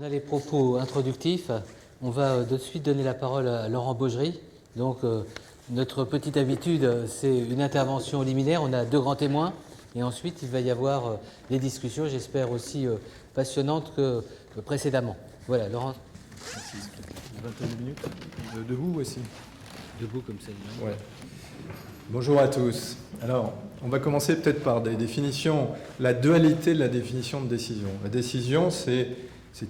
On a les propos introductifs. On va de suite donner la parole à Laurent Baugerie. Donc, notre petite habitude, c'est une intervention liminaire. On a deux grands témoins. Et ensuite, il va y avoir des discussions, j'espère aussi passionnantes que précédemment. Voilà, Laurent. Merci. 21 minutes. Debout aussi. Debout comme ça. Ouais. Bonjour à tous. Alors, on va commencer peut-être par des définitions, la dualité de la définition de décision. La décision, c'est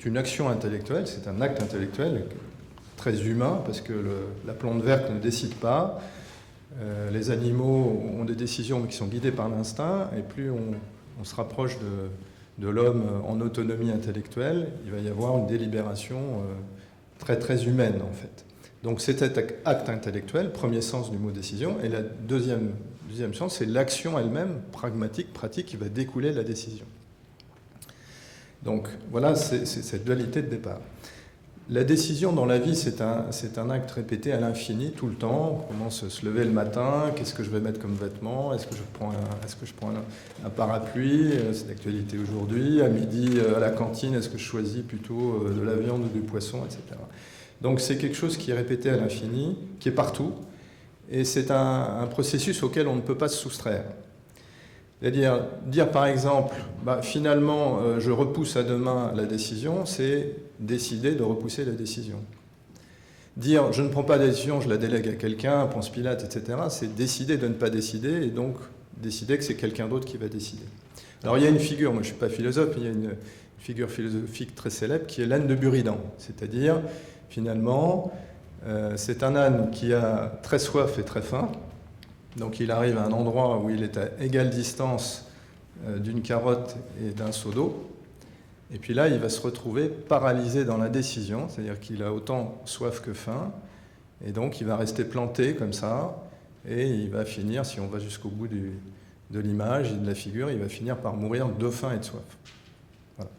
une action intellectuelle, c'est un acte intellectuel très humain, parce que la plante verte ne décide pas. Les animaux ont des décisions qui sont guidées par l'instinct, et plus on se rapproche de l'homme en autonomie intellectuelle, il va y avoir une délibération très très humaine en fait. Donc c'est cet acte intellectuel, premier sens du mot décision, et la deuxième sens, c'est l'action elle-même, pragmatique, pratique, qui va découler de la décision. Donc voilà, c'est cette dualité de départ. La décision dans la vie, c'est un acte répété à l'infini, tout le temps. On commence à se lever le matin, qu'est-ce que je vais mettre comme vêtements, est-ce que je prends un parapluie, c'est d'actualité aujourd'hui, à midi à la cantine, est-ce que je choisis plutôt de la viande ou du poisson, etc. Donc c'est quelque chose qui est répété à l'infini, qui est partout, et c'est un processus auquel on ne peut pas se soustraire. C'est-à-dire, dire par exemple, finalement, je repousse à demain la décision, c'est décider de repousser la décision. Dire, je ne prends pas la décision, je la délègue à quelqu'un, Ponce Pilate, etc., c'est décider de ne pas décider, et donc décider que c'est quelqu'un d'autre qui va décider. Alors il y a une figure, moi je ne suis pas philosophe, mais il y a une figure philosophique très célèbre qui est l'âne de Buridan, c'est-à-dire, finalement, c'est un âne qui a très soif et très faim. Donc il arrive à un endroit où il est à égale distance d'une carotte et d'un seau d'eau. Et puis là, il va se retrouver paralysé dans l'indécision, c'est-à-dire qu'il a autant soif que faim. Et donc il va rester planté comme ça. Et il va finir, si on va jusqu'au bout de l'image et de la figure, il va finir par mourir de faim et de soif. Voilà.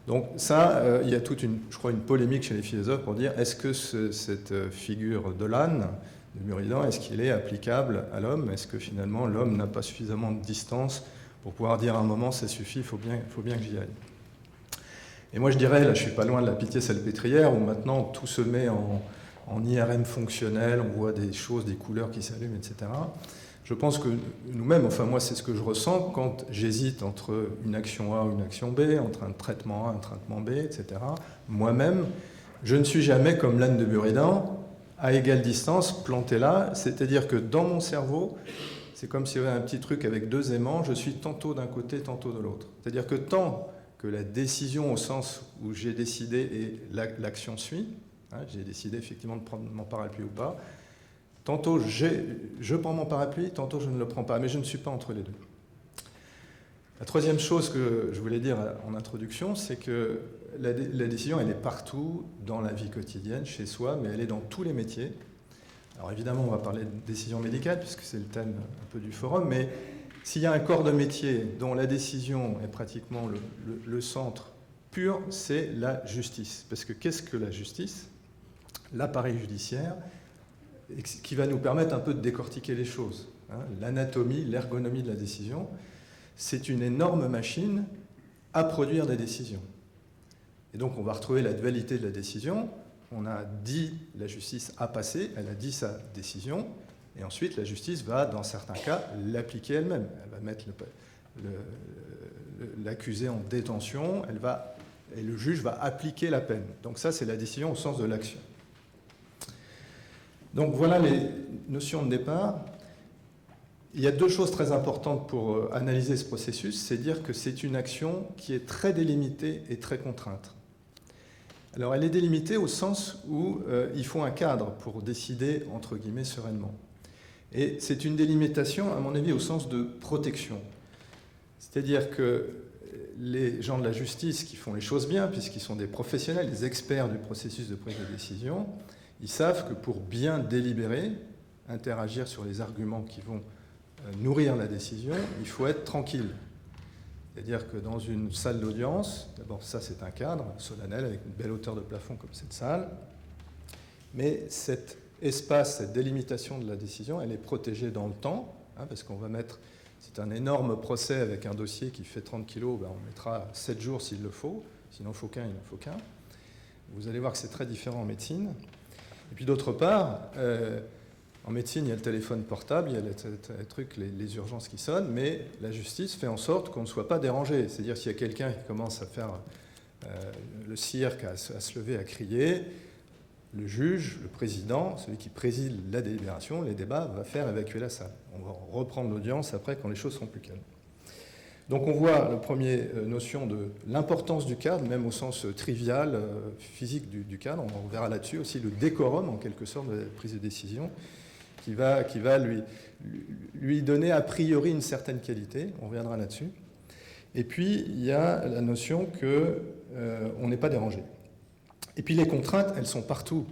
Donc ça, il y a toute une polémique chez les philosophes pour dire est-ce que cette figure de l'âne de Buridan, est-ce qu'il est applicable à l'homme? Est-ce que finalement l'homme n'a pas suffisamment de distance pour pouvoir dire à un moment ça suffit, il faut bien que j'y aille? Et moi je dirais, là je suis pas loin de la Pitié-Salpêtrière où maintenant tout se met en IRM fonctionnel, on voit des choses, des couleurs qui s'allument, etc. Je pense que nous-mêmes, enfin moi c'est ce que je ressens quand j'hésite entre une action A ou une action B, entre un traitement A et un traitement B, etc. Moi-même, je ne suis jamais comme l'âne de Buridan, à égale distance, planté là, c'est-à-dire que dans mon cerveau, c'est comme s'il y avait un petit truc avec deux aimants, je suis tantôt d'un côté, tantôt de l'autre. C'est-à-dire que tant que la décision au sens où j'ai décidé et l'action suit, j'ai décidé effectivement de prendre mon parapluie ou pas, tantôt je prends mon parapluie, tantôt je ne le prends pas, mais je ne suis pas entre les deux. La troisième chose que je voulais dire en introduction, c'est que la décision, elle est partout dans la vie quotidienne, chez soi, mais elle est dans tous les métiers. Alors évidemment, on va parler de décision médicale, puisque c'est le thème un peu du forum, mais s'il y a un corps de métier dont la décision est pratiquement le centre pur, c'est la justice. Parce que qu'est-ce que la justice? L'appareil judiciaire, qui va nous permettre un peu de décortiquer les choses. L'anatomie, l'ergonomie de la décision, c'est une énorme machine à produire des décisions. Et donc on va retrouver la dualité de la décision. On a dit, la justice a passé, elle a dit sa décision, et ensuite la justice va, dans certains cas, l'appliquer elle-même. Elle va mettre l'accusé en détention, et le juge va appliquer la peine. Donc ça, c'est la décision au sens de l'action. Donc voilà les notions de départ. Il y a deux choses très importantes pour analyser ce processus, c'est dire que c'est une action qui est très délimitée et très contrainte. Alors elle est délimitée au sens où il faut un cadre pour décider, entre guillemets, sereinement. Et c'est une délimitation, à mon avis, au sens de protection. C'est-à-dire que les gens de la justice qui font les choses bien, puisqu'ils sont des professionnels, des experts du processus de prise de décision, ils savent que pour bien délibérer, interagir sur les arguments qui vont nourrir la décision, il faut être tranquille. C'est-à-dire que dans une salle d'audience, d'abord ça c'est un cadre solennel avec une belle hauteur de plafond comme cette salle, mais cet espace, cette délimitation de la décision, elle est protégée dans le temps, parce qu'on va mettre, c'est un énorme procès avec un dossier qui fait 30 kilos, on mettra 7 jours s'il le faut, s'il n'en faut qu'un, il n'en faut qu'un. Vous allez voir que c'est très différent en médecine. Et puis d'autre part, en médecine, il y a le téléphone portable, il y a les trucs, les urgences qui sonnent, mais la justice fait en sorte qu'on ne soit pas dérangé. C'est-à-dire s'il y a quelqu'un qui commence à faire le cirque, à se lever, à crier, le juge, le président, celui qui préside la délibération, les débats, va faire évacuer la salle. On va reprendre l'audience après quand les choses seront plus calmes. Donc on voit la première notion de l'importance du cadre, même au sens trivial, physique du cadre. On verra là-dessus aussi le décorum, en quelque sorte, de la prise de décision, qui va lui donner a priori une certaine qualité. On reviendra là-dessus. Et puis, il y a la notion qu'on n'est pas dérangé. Et puis, les contraintes, elles sont partout.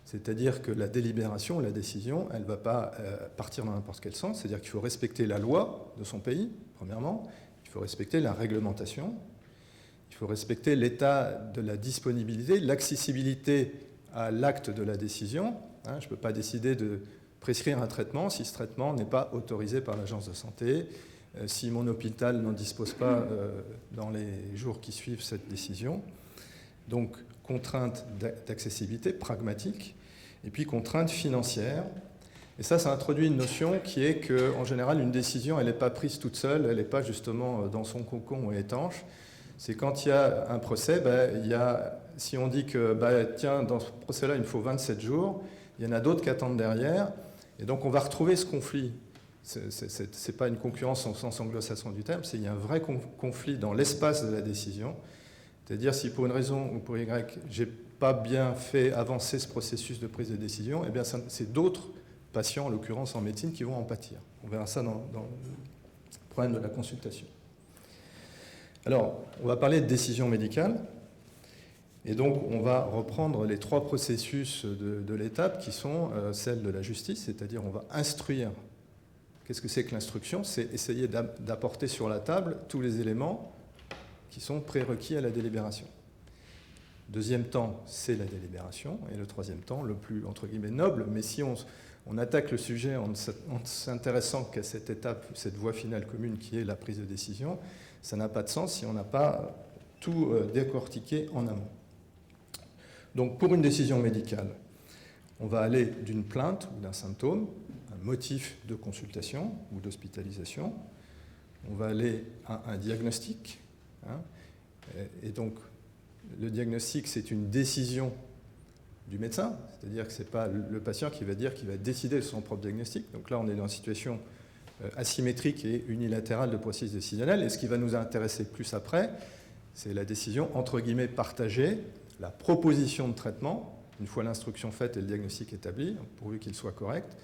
C'est-à-dire que la délibération, la décision, elle ne va pas partir dans n'importe quel sens. C'est-à-dire qu'il faut respecter la loi de son pays, premièrement. Il faut respecter la réglementation. Il faut respecter l'état de la disponibilité, l'accessibilité à l'acte de la décision. Je ne peux pas décider de prescrire un traitement si ce traitement n'est pas autorisé par l'agence de santé, si mon hôpital n'en dispose pas dans les jours qui suivent cette décision. Donc, contrainte d'accessibilité pragmatique, et puis contrainte financière. Et ça introduit une notion qui est qu'en général, une décision, elle n'est pas prise toute seule, elle n'est pas justement dans son cocon étanche. C'est quand il y a un procès, si on dit que, tiens, dans ce procès-là, il me faut 27 jours, il y en a d'autres qui attendent derrière, et donc on va retrouver ce conflit. Ce n'est pas une concurrence au sens anglo-saxon du terme, il y a un vrai conflit dans l'espace de la décision. C'est-à-dire si pour une raison ou pour Y, je n'ai pas bien fait avancer ce processus de prise de décision, eh bien c'est d'autres patients, en l'occurrence en médecine, qui vont en pâtir. On verra ça dans le problème de la consultation. Alors, on va parler de décision médicale. Et donc, on va reprendre les trois processus de l'étape qui sont celles de la justice, c'est-à-dire on va instruire. Qu'est-ce que c'est que l'instruction? C'est essayer d'apporter sur la table tous les éléments qui sont prérequis à la délibération. Deuxième temps, c'est la délibération. Et le troisième temps, le plus, entre guillemets, noble. Mais si on attaque le sujet en s'intéressant qu'à cette étape, cette voie finale commune qui est la prise de décision, ça n'a pas de sens si on n'a pas tout décortiqué en amont. Donc, pour une décision médicale, on va aller d'une plainte ou d'un symptôme, un motif de consultation ou d'hospitalisation. On va aller à un diagnostic. Et donc, le diagnostic, c'est une décision du médecin, c'est-à-dire que ce n'est pas le patient qui va dire qu'il va décider de son propre diagnostic. Donc là, on est dans une situation asymétrique et unilatérale de processus décisionnel. Et ce qui va nous intéresser plus après, c'est la décision, entre guillemets, partagée, la proposition de traitement, une fois l'instruction faite et le diagnostic établi, pourvu qu'il soit correct.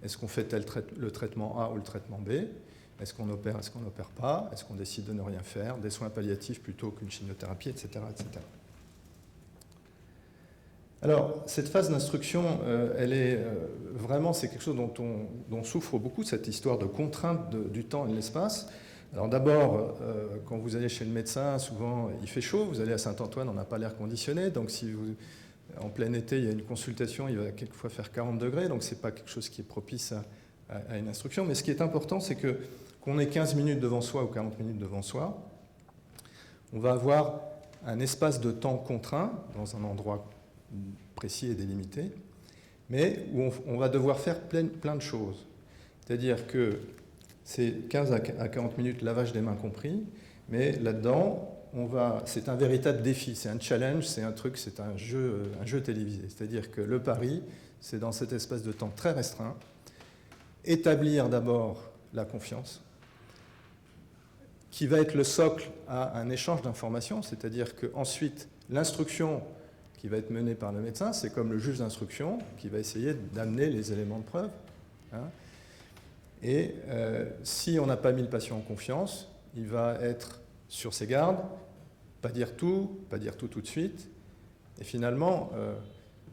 Est-ce qu'on fait le traitement A ou le traitement B? Est-ce qu'on opère, est-ce qu'on n'opère pas? Est-ce qu'on décide de ne rien faire? Des soins palliatifs plutôt qu'une chimiothérapie, etc., etc. Alors, cette phase d'instruction, elle est vraiment, c'est quelque chose dont souffre beaucoup, cette histoire de contrainte du temps et de l'espace. Alors d'abord, quand vous allez chez le médecin, souvent il fait chaud, vous allez à Saint-Antoine, on n'a pas l'air conditionné, donc si en plein été, il y a une consultation, il va quelquefois faire 40 degrés, donc ce n'est pas quelque chose qui est propice à une instruction. Mais ce qui est important, c'est qu'on ait 15 minutes devant soi ou 40 minutes devant soi, on va avoir un espace de temps contraint dans un endroit précis et délimité, mais où on va devoir faire plein de choses. C'est-à-dire que c'est 15 à 40 minutes, lavage des mains compris, mais là-dedans, c'est un véritable défi, c'est un challenge, c'est un truc, c'est un jeu télévisé. C'est-à-dire que le pari, c'est dans cet espace de temps très restreint, établir d'abord la confiance, qui va être le socle à un échange d'informations, c'est-à-dire qu'ensuite, l'instruction qui va être menée par le médecin, c'est comme le juge d'instruction qui va essayer d'amener les éléments de preuve. Et si on n'a pas mis le patient en confiance, il va être sur ses gardes, pas dire tout de suite. Et finalement,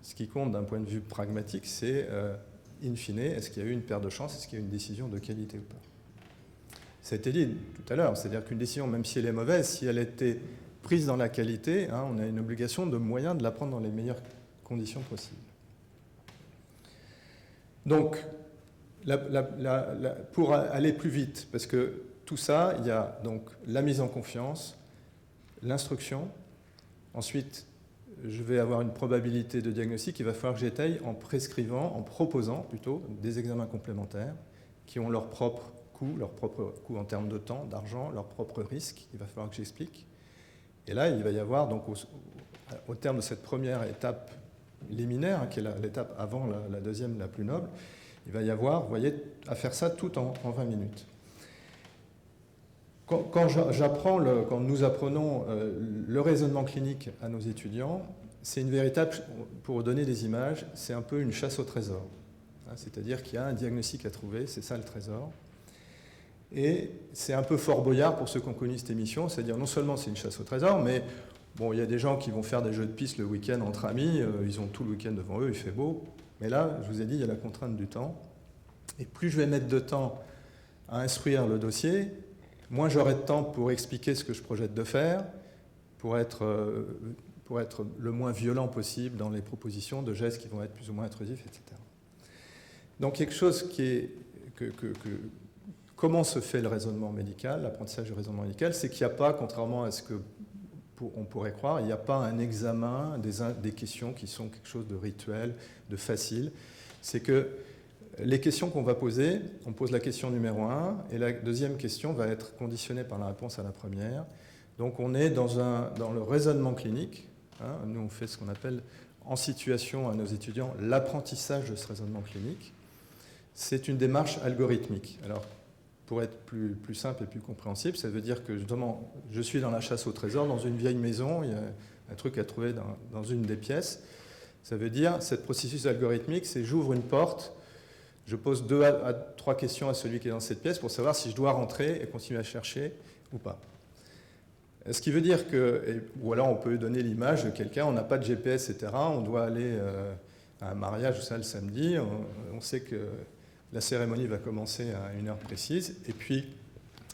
ce qui compte d'un point de vue pragmatique, c'est, in fine, est-ce qu'il y a eu une perte de chance, est-ce qu'il y a eu une décision de qualité ou pas. Ça a été dit tout à l'heure, c'est-à-dire qu'une décision, même si elle est mauvaise, si elle était prise dans la qualité, on a une obligation de moyens de la prendre dans les meilleures conditions possibles. Donc, pour aller plus vite, parce que tout ça, il y a donc la mise en confiance, l'instruction, ensuite je vais avoir une probabilité de diagnostic, il va falloir que j'étaye en proposant plutôt des examens complémentaires qui ont leur propre coût en termes de temps, d'argent, leur propre risque. Il va falloir que j'explique. Et là, il va y avoir, donc, au terme de cette première étape liminaire, hein, qui est l'étape avant la deuxième, la plus noble, il va y avoir, vous voyez, à faire ça tout en 20 minutes. Quand nous apprenons le raisonnement clinique à nos étudiants, c'est une véritable, pour donner des images, c'est un peu une chasse au trésor. C'est-à-dire qu'il y a un diagnostic à trouver, c'est ça le trésor. Et c'est un peu Fort Boyard pour ceux qui ont connu cette émission, c'est-à-dire non seulement c'est une chasse au trésor, mais bon, il y a des gens qui vont faire des jeux de piste le week-end entre amis, ils ont tout le week-end devant eux, il fait beau. Mais là, je vous ai dit, il y a la contrainte du temps. Et plus je vais mettre de temps à instruire le dossier, moins j'aurai de temps pour expliquer ce que je projette de faire, pour être le moins violent possible dans les propositions de gestes qui vont être plus ou moins intrusifs, etc. Donc quelque chose qui est... Comment se fait le raisonnement médical, l'apprentissage du raisonnement médical? C'est qu'il n'y a pas, contrairement à ce qu'on pourrait croire, il n'y a pas un examen, des questions qui sont quelque chose de rituel, de facile. C'est que les questions qu'on va poser, on pose la question numéro 1, et la deuxième question va être conditionnée par la réponse à la première. Donc on est dans le raisonnement clinique. Hein, nous, on fait ce qu'on appelle en situation à nos étudiants l'apprentissage de ce raisonnement clinique. C'est une démarche algorithmique. Alors, pour être plus simple et plus compréhensible, ça veut dire que justement, je suis dans la chasse au trésor, dans une vieille maison, il y a un truc à trouver dans une des pièces. Ça veut dire, ce processus algorithmique, c'est j'ouvre une porte, je pose 2 à 3 questions à celui qui est dans cette pièce pour savoir si je dois rentrer et continuer à chercher ou pas. Ce qui veut dire que, ou alors on peut donner l'image de quelqu'un, on n'a pas de GPS, etc., on doit aller à un mariage ou ça le samedi, on sait que la cérémonie va commencer à une heure précise, et puis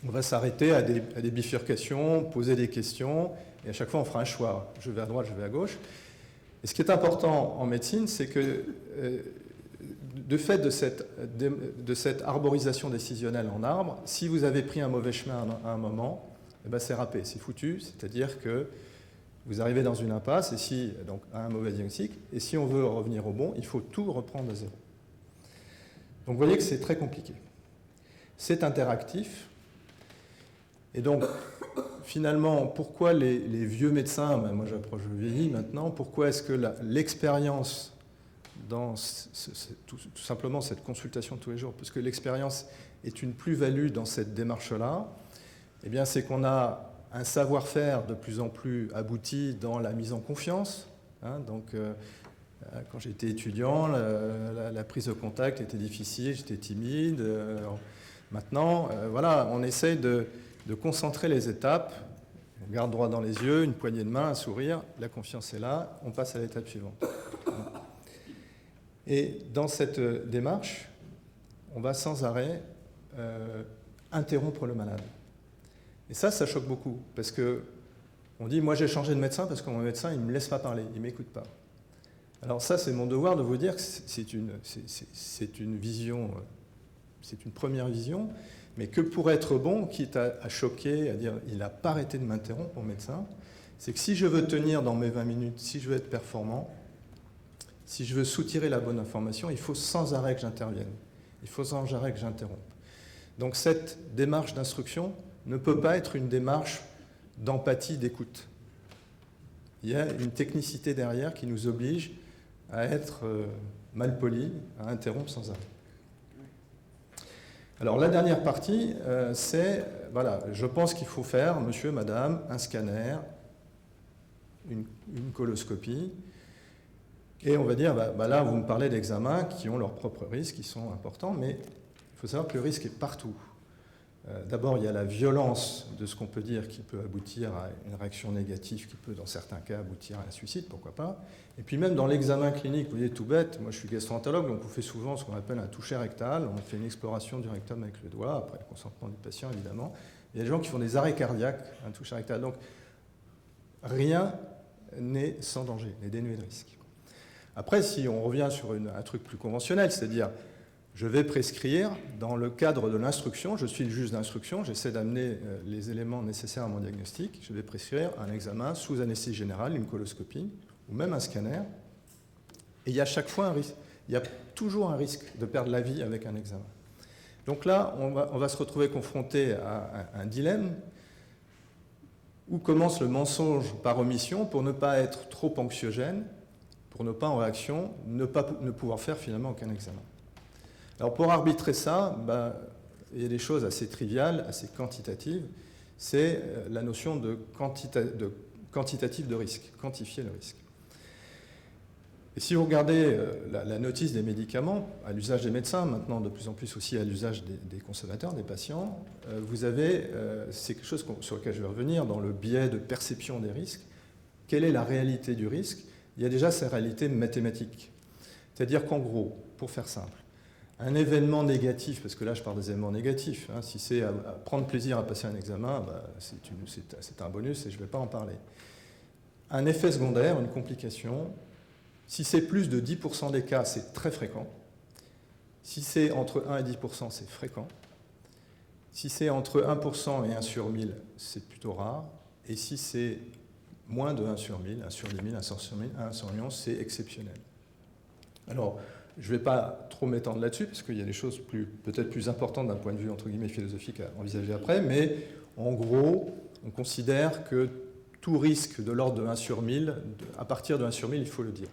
on va s'arrêter à des bifurcations, poser des questions, et à chaque fois on fera un choix. Je vais à droite, je vais à gauche. Et ce qui est important en médecine, c'est que de fait de cette arborisation décisionnelle en arbre, si vous avez pris un mauvais chemin à un moment, eh ben c'est râpé, c'est foutu, c'est-à-dire que vous arrivez dans une impasse, donc à un mauvais diagnostic, et si on veut revenir au bon, il faut tout reprendre à zéro. Donc vous voyez que c'est très compliqué. C'est interactif. Et donc, finalement, pourquoi les vieux médecins, moi j'approche le vieilli maintenant, pourquoi est-ce que l'expérience dans tout simplement cette consultation de tous les jours, parce que l'expérience est une plus-value dans cette démarche-là, eh bien c'est qu'on a un savoir-faire de plus en plus abouti dans la mise en confiance. Hein, donc, quand j'étais étudiant, la prise de contact était difficile, j'étais timide. Maintenant, voilà, on essaye de concentrer les étapes. On regarde droit dans les yeux, une poignée de main, un sourire, la confiance est là, on passe à l'étape suivante. Et dans cette démarche, on va sans arrêt interrompre le malade. Et ça choque beaucoup, parce qu'on dit, moi j'ai changé de médecin parce que mon médecin, il ne me laisse pas parler, il ne m'écoute pas. Alors ça, c'est mon devoir de vous dire que c'est une vision, c'est une première vision, mais que pour être bon, quitte à choquer, à dire il n'a pas arrêté de m'interrompre, mon médecin, c'est que si je veux tenir dans mes 20 minutes, si je veux être performant, si je veux soutirer la bonne information, il faut sans arrêt que j'intervienne, il faut sans arrêt que j'interrompe. Donc cette démarche d'instruction ne peut pas être une démarche d'empathie, d'écoute. Il y a une technicité derrière qui nous oblige à être malpoli, à interrompre sans arrêt. Alors la dernière partie, c'est, voilà, je pense qu'il faut faire, monsieur, madame, un scanner, une coloscopie, et on va dire, là vous me parlez d'examens qui ont leurs propres risques, qui sont importants, mais il faut savoir que le risque est partout. D'abord, il y a la violence de ce qu'on peut dire qui peut aboutir à une réaction négative qui peut, dans certains cas, aboutir à un suicide, pourquoi pas. Et puis même dans l'examen clinique, vous voyez, tout bête, moi je suis gastro-entérologue, donc on fait souvent ce qu'on appelle un toucher rectal, on fait une exploration du rectum avec le doigt, après le consentement du patient, évidemment. Il y a des gens qui font des arrêts cardiaques, un toucher rectal. Donc rien n'est sans danger, n'est dénué de risque. Après, si on revient sur un truc plus conventionnel, c'est-à-dire je vais prescrire, dans le cadre de l'instruction, je suis le juge d'instruction, j'essaie d'amener les éléments nécessaires à mon diagnostic, je vais prescrire un examen sous anesthésie générale, une coloscopie, ou même un scanner, et il y a à chaque fois un risque. Il y a toujours un risque de perdre la vie avec un examen. Donc là, on va se retrouver confronté à un dilemme. Où commence le mensonge par omission pour ne pas être trop anxiogène, pour ne pas en réaction, ne pouvoir faire finalement aucun examen. Alors pour arbitrer ça, il y a des choses assez triviales, assez quantitatives. C'est la notion de quantitatif de risque, quantifier le risque. Et si vous regardez la notice des médicaments, à l'usage des médecins, maintenant de plus en plus aussi à l'usage des consommateurs, des patients, vous avez, c'est quelque chose sur lequel je vais revenir, dans le biais de perception des risques. Quelle est la réalité du risque? Il y a déjà sa réalité mathématique. C'est-à-dire qu'en gros, pour faire simple, un événement négatif, parce que là je parle des événements négatifs, hein, si c'est à prendre plaisir à passer un examen, c'est un bonus et je ne vais pas en parler. Un effet secondaire, une complication, si c'est plus de 10% des cas, c'est très fréquent. Si c'est entre 1 et 10%, c'est fréquent. Si c'est entre 1% et 1 sur 1000, c'est plutôt rare. Et si c'est moins de 1 sur 1000, 1 sur 10 000, 1 sur 1000, 1 sur 1 c'est exceptionnel. Alors, je ne vais pas trop m'étendre là-dessus, parce qu'il y a des choses peut-être plus importantes d'un point de vue, entre guillemets, philosophique à envisager après, mais en gros, on considère que tout risque de l'ordre de 1 sur 1000, à partir de 1 sur 1000, il faut le dire.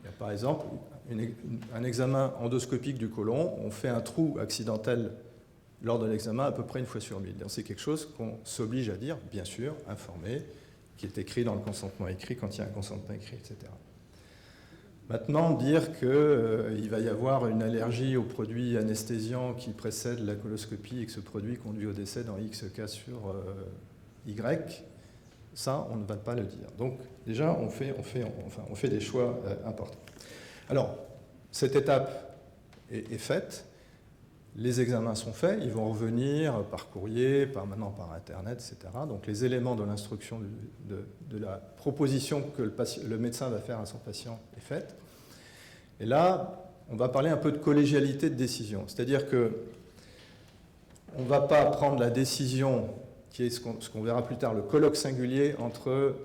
Il y a, par exemple, un examen endoscopique du côlon, on fait un trou accidentel lors de l'examen à peu près 1 fois sur 1000. C'est quelque chose qu'on s'oblige à dire, bien sûr, informé, qui est écrit dans le consentement écrit quand il y a un consentement écrit, etc. Maintenant, dire qu'il va y avoir une allergie aux produits anesthésiants qui précèdent la coloscopie et que ce produit conduit au décès dans X cas sur Y, ça, on ne va pas le dire. Donc, déjà, on fait des choix importants. Alors, cette étape est faite. Les examens sont faits. Ils vont revenir par courrier, maintenant par Internet, etc. Donc, les éléments de l'instruction de la proposition que le médecin va faire à son patient est faite. Et là, on va parler un peu de collégialité de décision. C'est-à-dire que on ne va pas prendre la décision qui est ce qu'on verra plus tard, le colloque singulier entre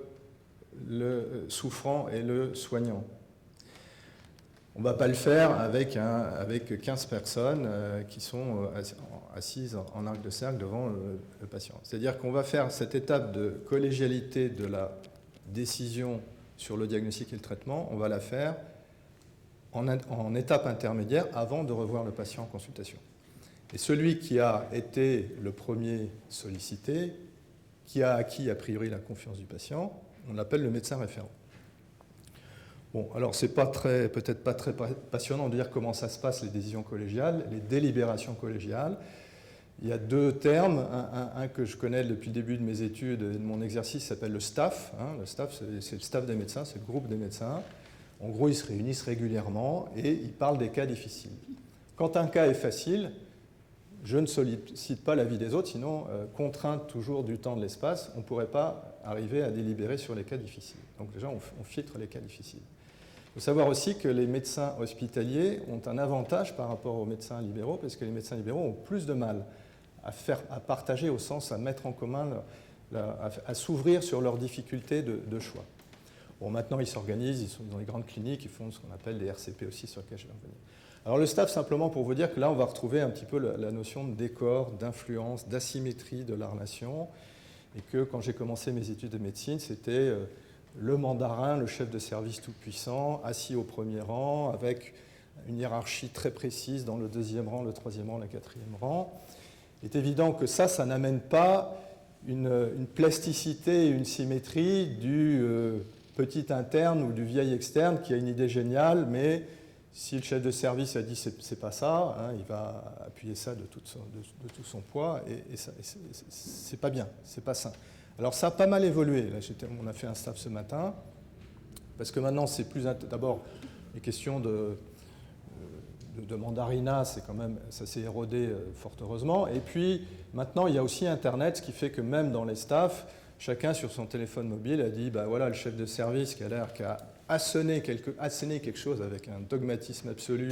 le souffrant et le soignant. On ne va pas le faire avec 15 personnes qui sont assises en arc de cercle devant le patient. C'est-à-dire qu'on va faire cette étape de collégialité de la décision sur le diagnostic et le traitement, on va la faire en étape intermédiaire avant de revoir le patient en consultation. Et celui qui a été le premier sollicité, qui a acquis a priori la confiance du patient, on l'appelle le médecin référent. Bon, alors c'est peut-être pas très passionnant de dire comment ça se passe, les décisions collégiales, les délibérations collégiales. Il y a deux termes, un que je connais depuis le début de mes études et de mon exercice s'appelle le staff. Le staff, c'est le staff des médecins, c'est le groupe des médecins. En gros, ils se réunissent régulièrement et ils parlent des cas difficiles. Quand un cas est facile, je ne sollicite pas l'avis des autres, sinon, contrainte toujours du temps de l'espace, on ne pourrait pas arriver à délibérer sur les cas difficiles. Donc déjà, on filtre les cas difficiles. Il faut savoir aussi que les médecins hospitaliers ont un avantage par rapport aux médecins libéraux, parce que les médecins libéraux ont plus de mal à partager, au sens à mettre en commun, à s'ouvrir sur leurs difficultés de choix. Bon, maintenant, ils s'organisent, ils sont dans les grandes cliniques, ils font ce qu'on appelle des RCP aussi, sur lesquels je vais revenir. Alors le staff, simplement pour vous dire que là, on va retrouver un petit peu la notion de décor, d'influence, d'asymétrie de la relation, et que quand j'ai commencé mes études de médecine, c'était le mandarin, le chef de service tout-puissant, assis au premier rang, avec une hiérarchie très précise dans le deuxième rang, le troisième rang, le quatrième rang. Il est évident que ça n'amène pas une plasticité et une symétrie du petit interne ou du vieil externe qui a une idée géniale, mais si le chef de service a dit c'est pas ça, hein, il va appuyer ça de tout son poids et c'est pas bien, c'est pas sain. Alors ça a pas mal évolué. Là, on a fait un staff ce matin, parce que maintenant c'est plus d'abord les questions de mandarinat, c'est quand même, ça s'est érodé fort heureusement. Et puis maintenant il y a aussi Internet, ce qui fait que même dans les staffs, chacun sur son téléphone mobile a dit bah voilà, le chef de service qui a asséné quelque chose avec un dogmatisme absolu,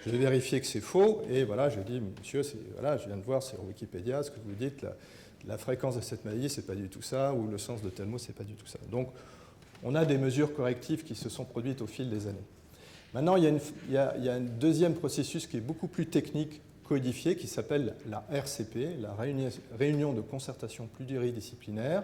je vais vérifier que c'est faux, et voilà, je dis monsieur, voilà, je viens de voir sur Wikipédia ce que vous dites, la fréquence de cette maladie, c'est pas du tout ça, ou le sens de tel mot, c'est pas du tout ça. Donc on a des mesures correctives qui se sont produites au fil des années. Maintenant, il y a un deuxième processus qui est beaucoup plus technique, codifié, qui s'appelle la RCP, la Réunion de concertation pluridisciplinaire,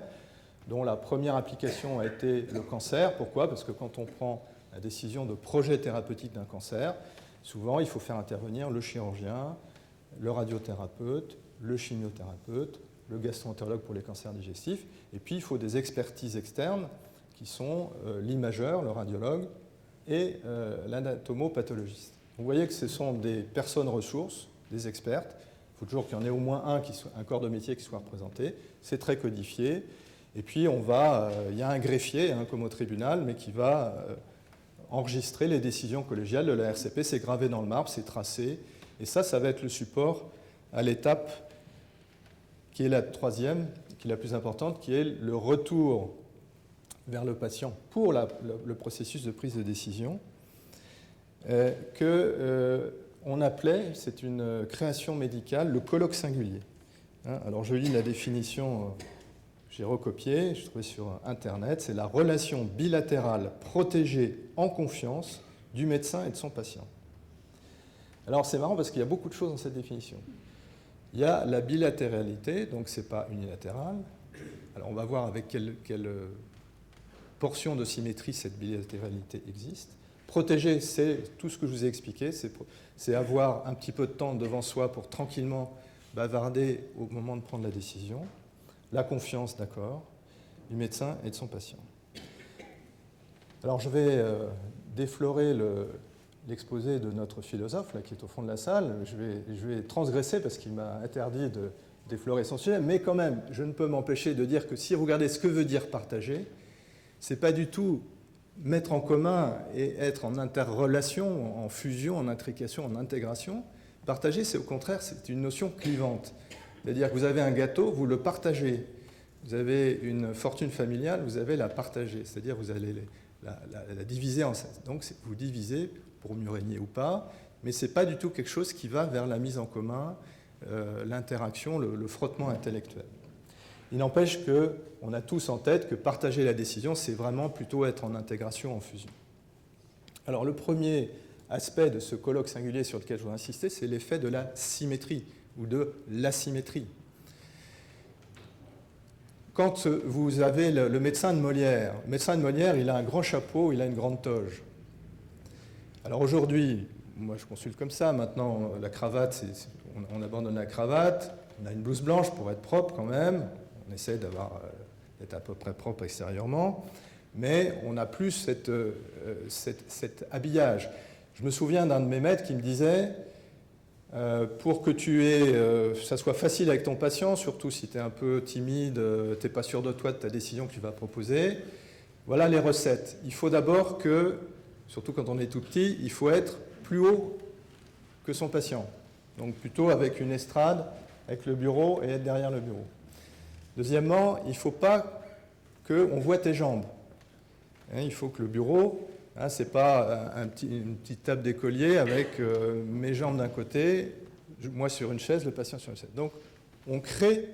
dont la première application a été le cancer. Pourquoi? Parce que quand on prend la décision de projet thérapeutique d'un cancer, souvent il faut faire intervenir le chirurgien, le radiothérapeute, le chimiothérapeute, le gastro-entérologue pour les cancers digestifs, et puis il faut des expertises externes qui sont l'imageur, le radiologue, et l'anatomopathologiste. Vous voyez que ce sont des personnes ressources, des expertes. Il faut toujours qu'il y en ait au moins un corps de métier qui soit représenté. C'est très codifié. Et puis il y a un greffier, comme au tribunal, mais qui va enregistrer les décisions collégiales de la RCP. C'est gravé dans le marbre, c'est tracé. Et ça va être le support à l'étape qui est la troisième, qui est la plus importante, qui est le retour vers le patient pour le processus de prise de décision, qu'on appelait, c'est une création médicale, le colloque singulier. Alors je lis la définition, j'ai recopié, je trouvais sur Internet, c'est la relation bilatérale protégée en confiance du médecin et de son patient. Alors c'est marrant parce qu'il y a beaucoup de choses dans cette définition. Il y a la bilatéralité, donc ce n'est pas unilatéral. Alors on va voir avec quelle portion de symétrie cette bilatéralité existe. Protéger, c'est tout ce que je vous ai expliqué, c'est avoir un petit peu de temps devant soi pour tranquillement bavarder au moment de prendre la décision. La confiance, d'accord, du médecin et de son patient. Alors je vais déflorer l'exposé de notre philosophe, là, qui est au fond de la salle. Je vais transgresser parce qu'il m'a interdit de déflorer son sujet, mais quand même, je ne peux m'empêcher de dire que si vous regardez ce que veut dire partager, ce n'est pas du tout mettre en commun et être en interrelation, en fusion, en intrication, en intégration. Partager, c'est au contraire, c'est une notion clivante. C'est-à-dire que vous avez un gâteau, vous le partagez. Vous avez une fortune familiale, vous allez la partager. C'est-à-dire que vous allez la diviser en 16. Donc vous divisez pour mieux régner ou pas, mais ce n'est pas du tout quelque chose qui va vers la mise en commun, l'interaction, le frottement intellectuel. Il n'empêche qu'on a tous en tête que partager la décision, c'est vraiment plutôt être en intégration, en fusion. Alors le premier aspect de ce colloque singulier sur lequel je voudrais insister, c'est l'effet de la symétrie ou de l'asymétrie. Quand vous avez le médecin de Molière, il a un grand chapeau, il a une grande toge. Alors aujourd'hui, moi je consulte comme ça, maintenant la cravate, on abandonne la cravate, on a une blouse blanche pour être propre quand même, on essaie d'être à peu près propre extérieurement, mais on n'a plus cet habillage. Je me souviens d'un de mes maîtres qui me disait pour que ça soit facile avec ton patient, surtout si tu es un peu timide, tu n'es pas sûr de toi, de ta décision que tu vas proposer, voilà les recettes. Il faut d'abord que, surtout quand on est tout petit, il faut être plus haut que son patient. Donc plutôt avec une estrade, avec le bureau et être derrière le bureau. Deuxièmement, il ne faut pas qu'on voit tes jambes. Il faut que le bureau, ce n'est pas une petite table d'écolier avec mes jambes d'un côté, moi sur une chaise, le patient sur une chaise. Donc on crée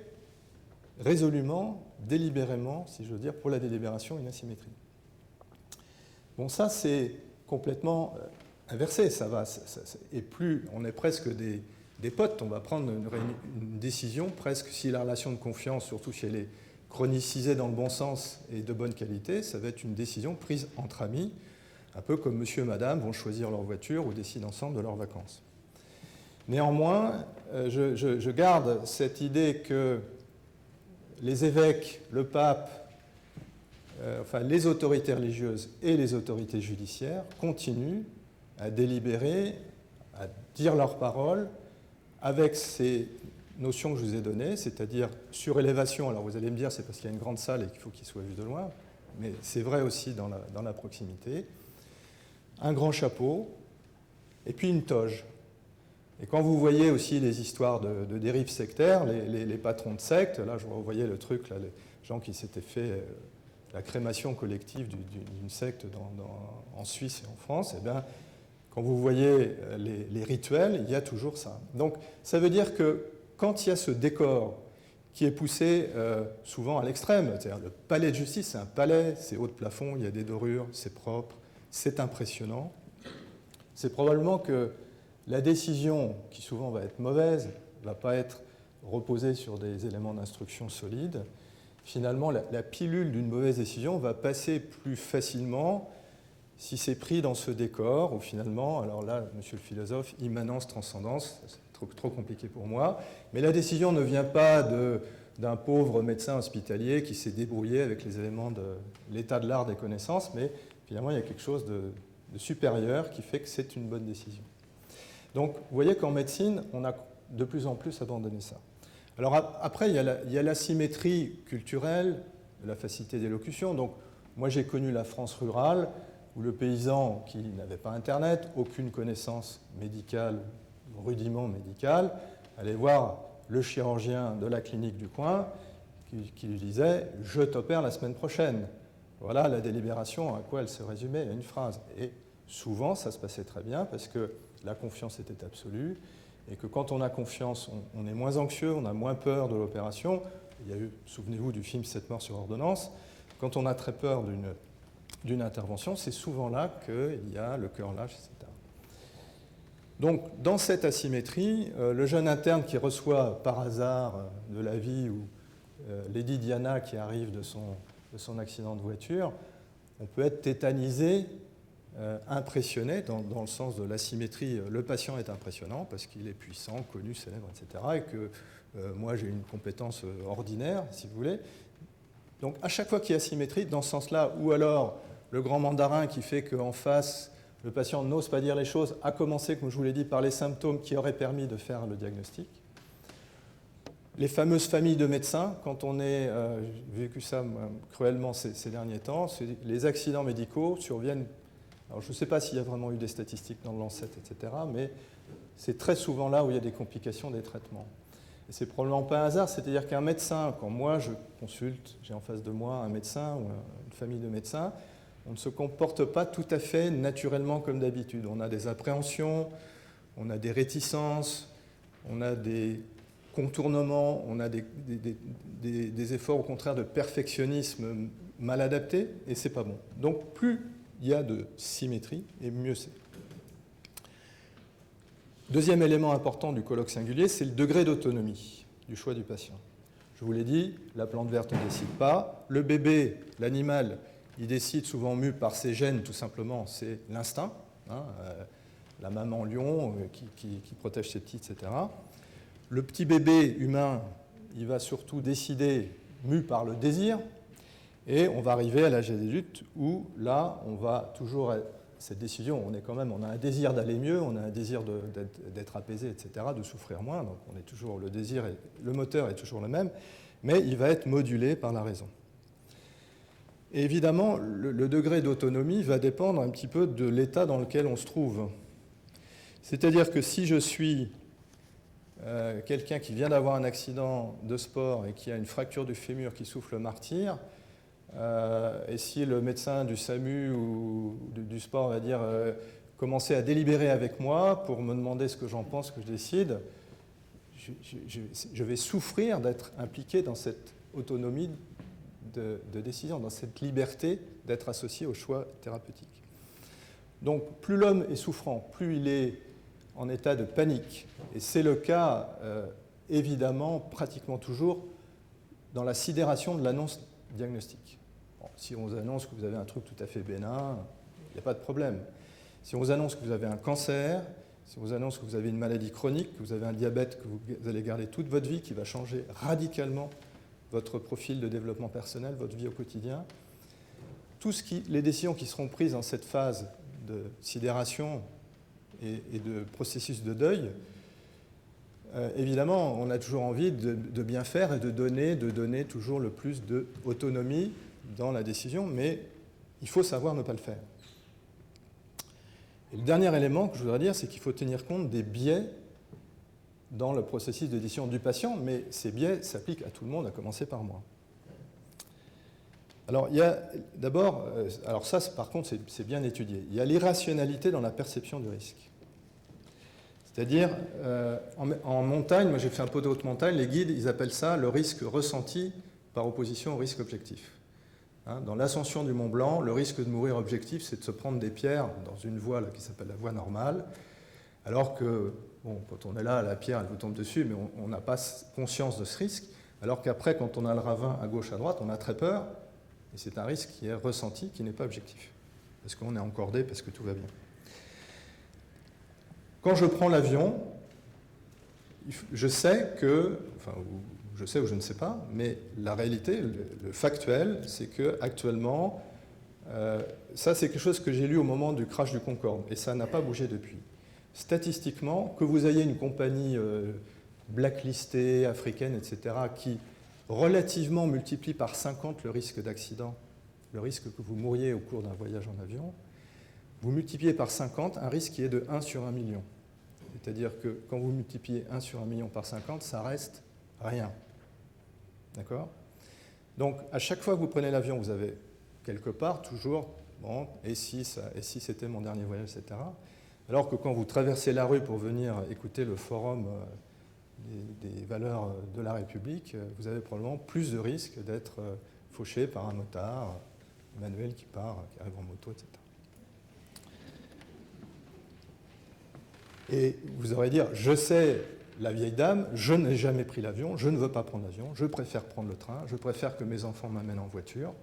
résolument, délibérément, si je veux dire, pour la délibération, une asymétrie. Bon, ça c'est complètement inversé, ça va. Et plus on est presque des potes, on va prendre une décision presque, si la relation de confiance, surtout si elle est chronicisée dans le bon sens et de bonne qualité, ça va être une décision prise entre amis, un peu comme monsieur et madame vont choisir leur voiture ou décident ensemble de leurs vacances. Néanmoins, je garde cette idée que les évêques, le pape, enfin les autorités religieuses et les autorités judiciaires continuent à délibérer, à dire leurs paroles avec ces notions que je vous ai données, c'est-à-dire surélévation. Alors vous allez me dire c'est parce qu'il y a une grande salle et qu'il faut qu'il soit vu de loin, mais c'est vrai aussi dans la proximité. Un grand chapeau et puis une toge. Et quand vous voyez aussi les histoires de dérives sectaires, les patrons de sectes, là je revoyais le truc, là, les gens qui s'étaient fait la crémation collective d'une secte en Suisse et en France, eh bien, quand vous voyez les rituels, il y a toujours ça. Donc ça veut dire que quand il y a ce décor qui est poussé souvent à l'extrême. C'est-à-dire le palais de justice, c'est un palais, c'est haut de plafond, il y a des dorures, c'est propre, c'est impressionnant. C'est probablement que la décision, qui souvent va être mauvaise, ne va pas être reposée sur des éléments d'instruction solides. Finalement, la pilule d'une mauvaise décision va passer plus facilement si c'est pris dans ce décor, où finalement, alors là, monsieur le philosophe, immanence, transcendance, c'est trop compliqué pour moi, mais la décision ne vient pas d'un pauvre médecin hospitalier qui s'est débrouillé avec les éléments de l'état de l'art des connaissances, mais finalement, il y a quelque chose de supérieur qui fait que c'est une bonne décision. Donc, vous voyez qu'en médecine, on a de plus en plus abandonné ça. Alors après, il y a l'asymétrie culturelle, la facilité d'élocution. Donc, moi, j'ai connu la France rurale, où le paysan qui n'avait pas Internet, aucune connaissance médicale, rudiment médical, allait voir le chirurgien de la clinique du coin qui lui disait « je t'opère la semaine prochaine ». Voilà la délibération à quoi elle se résumait à une phrase. Et souvent, ça se passait très bien parce que la confiance était absolue et que quand on a confiance, on est moins anxieux, on a moins peur de l'opération. Il y a eu, souvenez-vous du film « 7 morts sur ordonnance ». Quand on a très peur d'une intervention, c'est souvent là qu'il y a le cœur lâche, etc. Donc, dans cette asymétrie, le jeune interne qui reçoit par hasard de la vie ou Lady Diana qui arrive de son accident de voiture, on peut être tétanisé, impressionné dans le sens de l'asymétrie. Le patient est impressionnant parce qu'il est puissant, connu, célèbre, etc. Et que moi j'ai une compétence ordinaire, si vous voulez. Donc à chaque fois qu'il y a asymétrie, dans ce sens-là, ou alors le grand mandarin qui fait qu'en face, le patient n'ose pas dire les choses, à commencer, comme je vous l'ai dit, par les symptômes qui auraient permis de faire le diagnostic. Les fameuses familles de médecins, quand on est, j'ai vécu ça cruellement ces derniers temps, les accidents médicaux surviennent, alors je ne sais pas s'il y a vraiment eu des statistiques dans le Lancet, etc., mais c'est très souvent là où il y a des complications des traitements. Et c'est probablement pas un hasard, c'est-à-dire qu'un médecin, quand moi je consulte, j'ai en face de moi un médecin ou une famille de médecins, on ne se comporte pas tout à fait naturellement comme d'habitude. On a des appréhensions, on a des réticences, on a des contournements, on a des efforts au contraire de perfectionnisme mal adaptés, et c'est pas bon. Donc plus il y a de symétrie, et mieux c'est. Deuxième élément important du colloque singulier, c'est le degré d'autonomie du choix du patient. Je vous l'ai dit, la plante verte ne décide pas. Le bébé, l'animal, il décide souvent mu par ses gènes, tout simplement, c'est l'instinct. La maman lion qui protège ses petits, etc. Le petit bébé humain, il va surtout décider mu par le désir. Et on va arriver à l'âge adulte où, là, on va toujours... Cette décision, on a un désir d'aller mieux, on a un désir d'être apaisé, etc., de souffrir moins. Donc on est toujours, le moteur est toujours le même, mais il va être modulé par la raison. Et évidemment, le degré d'autonomie va dépendre un petit peu de l'état dans lequel on se trouve. C'est-à-dire que si je suis quelqu'un qui vient d'avoir un accident de sport et qui a une fracture du fémur qui souffle le martyre, et si le médecin du SAMU ou du sport va dire commencer à délibérer avec moi pour me demander ce que j'en pense, que je décide, je vais souffrir d'être impliqué dans cette autonomie de décision, dans cette liberté d'être associé au choix thérapeutique. Donc plus l'homme est souffrant, plus il est en état de panique. Et c'est le cas, évidemment, pratiquement toujours dans la sidération de l'annonce diagnostique. Bon, si on vous annonce que vous avez un truc tout à fait bénin, il n'y a pas de problème. Si on vous annonce que vous avez un cancer, si on vous annonce que vous avez une maladie chronique, que vous avez un diabète que vous allez garder toute votre vie, qui va changer radicalement votre profil de développement personnel, votre vie au quotidien, les décisions qui seront prises dans cette phase de sidération et de processus de deuil, évidemment, on a toujours envie de bien faire et de donner toujours le plus d'autonomie dans la décision, mais il faut savoir ne pas le faire. Et le dernier élément que je voudrais dire, c'est qu'il faut tenir compte des biais dans le processus de décision du patient, mais ces biais s'appliquent à tout le monde, à commencer par moi. Alors, il y a d'abord, alors ça, par contre, c'est bien étudié. Il y a l'irrationalité dans la perception du risque. C'est-à-dire, en montagne, moi j'ai fait un peu de haute montagne, les guides, ils appellent ça le risque ressenti par opposition au risque objectif. Hein, dans l'ascension du Mont Blanc, le risque de mourir objectif, c'est de se prendre des pierres dans une voie là, qui s'appelle la voie normale, alors que, bon, quand on est là, la pierre, elle vous tombe dessus, mais on n'a pas conscience de ce risque, alors qu'après, quand on a le ravin à gauche, à droite, on a très peur, et c'est un risque qui est ressenti, qui n'est pas objectif, parce qu'on est encordé, parce que tout va bien. Quand je prends l'avion, je sais que, enfin, je sais ou je ne sais pas, mais la réalité, le factuel, c'est qu'actuellement, ça c'est quelque chose que j'ai lu au moment du crash du Concorde, et ça n'a pas bougé depuis. Statistiquement, que vous ayez une compagnie blacklistée, africaine, etc., qui relativement multiplie par 50 le risque d'accident, le risque que vous mouriez au cours d'un voyage en avion, vous multipliez par 50 un risque qui est de 1 sur 1 million. C'est-à-dire que quand vous multipliez 1 sur 1 million par 50, ça reste rien. D'accord? Donc, à chaque fois que vous prenez l'avion, vous avez quelque part toujours, bon, et si c'était mon dernier voyage, etc. Alors que quand vous traversez la rue pour venir écouter le forum des valeurs de la République, vous avez probablement plus de risques d'être fauché par un motard, Emmanuel qui arrive en moto, etc. Et vous aurez dire, je sais, la vieille dame, je n'ai jamais pris l'avion, je ne veux pas prendre l'avion, je préfère prendre le train, je préfère que mes enfants m'amènent en voiture.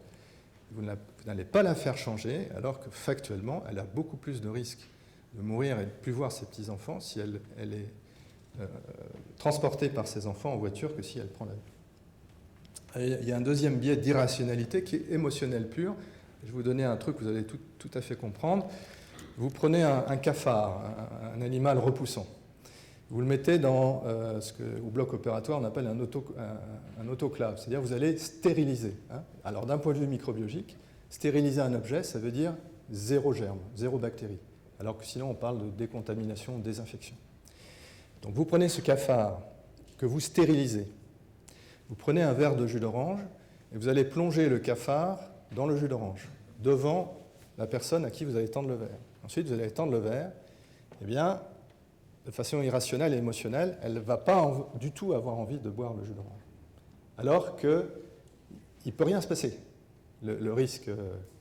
Vous n'allez pas la faire changer, alors que factuellement, elle a beaucoup plus de risques de mourir et de ne plus voir ses petits-enfants si elle est transportée par ses enfants en voiture que si elle prend l'avion. Il y a un deuxième biais d'irrationalité qui est émotionnel pur. Je vais vous donner un truc que vous allez tout à fait comprendre. Vous prenez un cafard, un animal repoussant. Vous le mettez dans ce qu'au bloc opératoire on appelle un autoclave, c'est-à-dire vous allez stériliser. Hein. Alors d'un point de vue microbiologique, stériliser un objet, ça veut dire zéro germe, zéro bactérie. Alors que sinon on parle de décontamination, désinfection. Donc vous prenez ce cafard que vous stérilisez, vous prenez un verre de jus d'orange et vous allez plonger le cafard dans le jus d'orange, devant la personne à qui vous allez tendre le verre. Ensuite, vous allez tendre le verre, eh bien, de façon irrationnelle et émotionnelle, elle ne va pas du tout avoir envie de boire le jus d'orange. Alors qu'il ne peut rien se passer. Le risque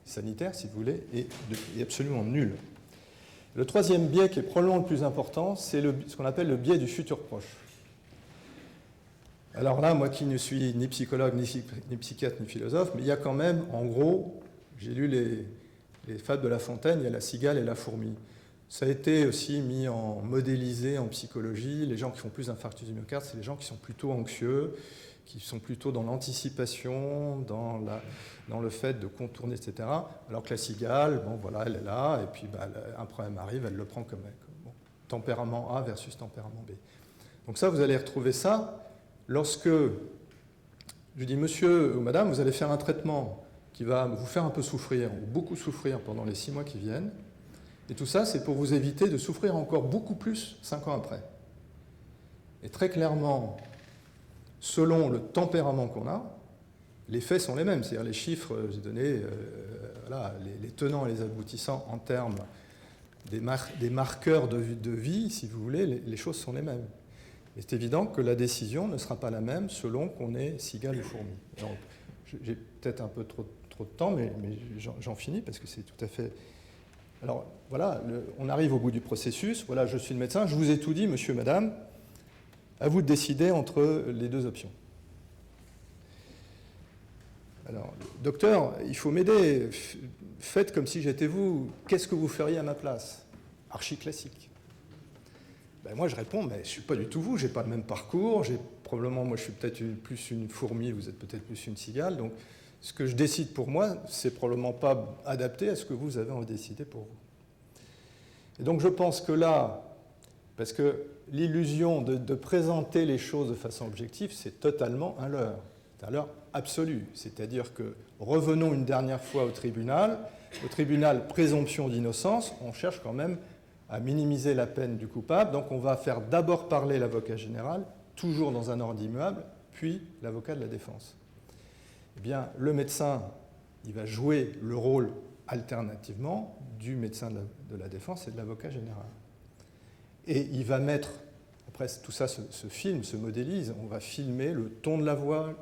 sanitaire, si vous voulez, est absolument nul. Le troisième biais, qui est probablement le plus important, c'est ce qu'on appelle le biais du futur proche. Alors là, moi qui ne suis ni psychologue, ni psychiatre, ni philosophe, mais il y a quand même, en gros, j'ai lu les fables de La Fontaine, il y a la cigale et la fourmi. Ça a été aussi modélisé en psychologie. Les gens qui font plus d'infarctus du myocarde, c'est les gens qui sont plutôt anxieux, qui sont plutôt dans l'anticipation, dans le fait de contourner, etc. Alors que la cigale, bon voilà, elle est là, et puis un problème arrive, elle le prend comme bon, tempérament A versus tempérament B. Donc ça, vous allez retrouver ça lorsque je dis monsieur ou madame, vous allez faire un traitement qui va vous faire un peu souffrir, ou beaucoup souffrir pendant les 6 mois qui viennent. Et tout ça, c'est pour vous éviter de souffrir encore beaucoup plus 5 ans après. Et très clairement, selon le tempérament qu'on a, les faits sont les mêmes. C'est-à-dire les chiffres, j'ai donné voilà, les tenants et les aboutissants en termes des marqueurs de vie, si vous voulez, les choses sont les mêmes. Et c'est évident que la décision ne sera pas la même selon qu'on est cigale ou fourmi. Donc, j'ai peut-être un peu trop de temps, mais j'en finis parce que c'est tout à fait... Alors voilà, on arrive au bout du processus. Voilà, je suis le médecin, je vous ai tout dit, monsieur, madame. À vous de décider entre les deux options. Alors, docteur, il faut m'aider. Faites comme si j'étais vous. Qu'est-ce que vous feriez à ma place? Archi classique. Ben moi, je réponds, mais je ne suis pas du tout vous, je n'ai pas le même parcours, probablement, moi, je suis peut-être plus une fourmi, vous êtes peut-être plus une cigale, donc ce que je décide pour moi, c'est probablement pas adapté à ce que vous avez envie de décider pour vous. Et donc, je pense que là, parce que l'illusion de présenter les choses de façon objective, c'est totalement un leurre. C'est un leurre absolu. C'est-à-dire que revenons une dernière fois au tribunal, présomption d'innocence, on cherche quand même à minimiser la peine du coupable. Donc on va faire d'abord parler l'avocat général, toujours dans un ordre immuable, puis l'avocat de la défense. Eh bien, le médecin, il va jouer le rôle alternativement du médecin de la défense et de l'avocat général. Et il va mettre, après tout ça se filme, se modélise, on va filmer le ton de la voix,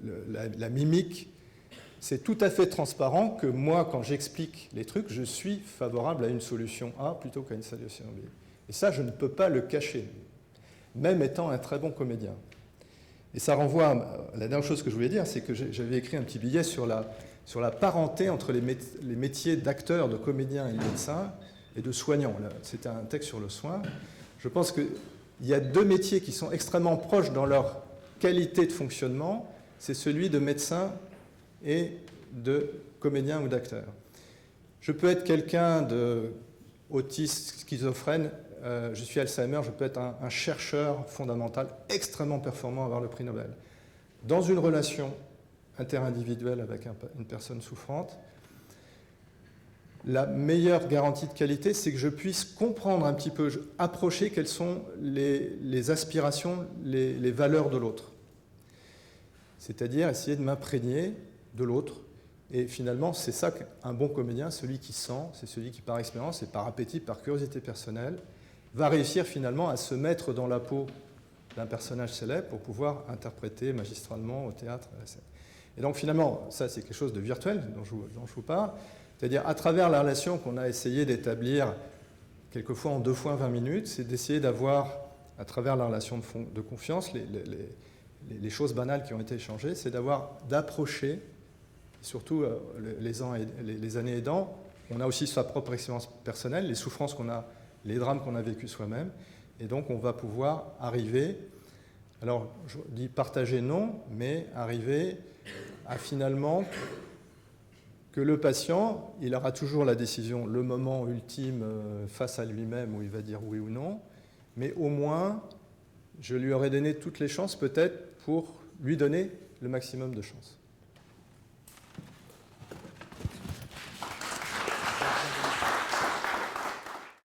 la mimique. C'est tout à fait transparent que moi, quand j'explique les trucs, je suis favorable à une solution A plutôt qu'à une solution B. Et ça, je ne peux pas le cacher, même étant un très bon comédien. Et ça renvoie à la dernière chose que je voulais dire, c'est que j'avais écrit un petit billet sur la parenté entre les métiers d'acteur, de comédien et de médecin et de soignant. C'était un texte sur le soin. Je pense qu'il y a deux métiers qui sont extrêmement proches dans leur qualité de fonctionnement, c'est celui de médecin et de comédien ou d'acteur. Je peux être quelqu'un de autiste, schizophrène, je suis Alzheimer, je peux être un chercheur fondamental extrêmement performant, avoir le prix Nobel. Dans une relation interindividuelle avec une personne souffrante, la meilleure garantie de qualité, c'est que je puisse comprendre un petit peu, approcher quelles sont les aspirations, les valeurs de l'autre. C'est-à-dire essayer de m'imprégner de l'autre. Et finalement, c'est ça qu'un bon comédien, celui qui sent, c'est celui qui, par expérience et par appétit, par curiosité personnelle, va réussir finalement à se mettre dans la peau d'un personnage célèbre pour pouvoir interpréter magistralement au théâtre. Et donc finalement, ça c'est quelque chose de virtuel dont je vous parle, c'est-à-dire à travers la relation qu'on a essayé d'établir quelquefois en 2 fois 20 minutes, c'est d'essayer d'avoir, à travers la relation de confiance, les choses banales qui ont été échangées, c'est d'approcher, surtout les années aidant, on a aussi sa propre expérience personnelle, les souffrances qu'on a, les drames qu'on a vécus soi-même, et donc on va pouvoir arriver, alors je dis partager non, mais arriver à finalement que le patient, il aura toujours la décision, le moment ultime face à lui-même où il va dire oui ou non, mais au moins je lui aurais donné toutes les chances peut-être pour lui donner le maximum de chances.